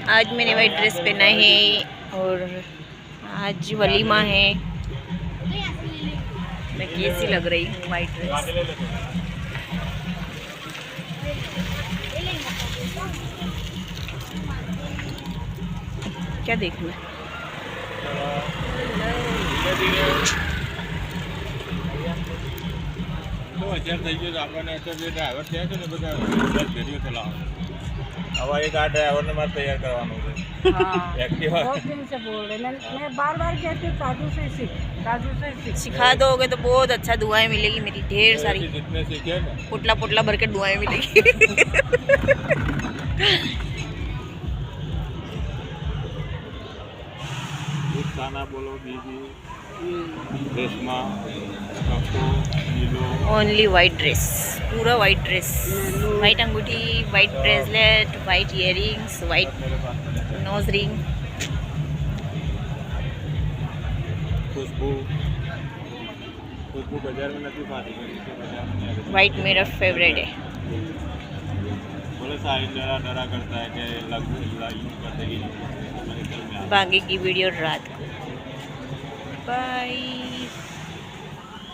आज मैंने white dress पहना है और आज वलीमा है। मैं कैसी लग रही हूँ वाइट ड्रेस? क्या देखना है? हवा एक आ ड्राइवर ने मार तैयार करवाना है। हाँ, एक्टिवा बहुत दिन से बोल रहे मैं बार बार कहती हूँ काजू से सीख। सिखा दोगे तो बहुत अच्छा दुआएं मिलेगी मेरी, ढेर सारी जितने सीखे ना पुटला पुटला भर के दुआएं मिलेगी। कुछ खाना बोलो बीबी रेशमा कपो नीलो ओनली वाइट ड्रेस, पूरा वाइट ड्रेस, वाइट अंगूठी, white bracelet, white earrings, white मेरे पास में नोज रिंग। खुशबू खुशबू बाजार में नहीं पाती बाजार में नहीं आती। वाइट मेरा फेवरेट है। बोले साहिल डरा डरा करता है कि लग यूँ कर देगी मेरे घर में बाकी की वीडियो रात को। बाय।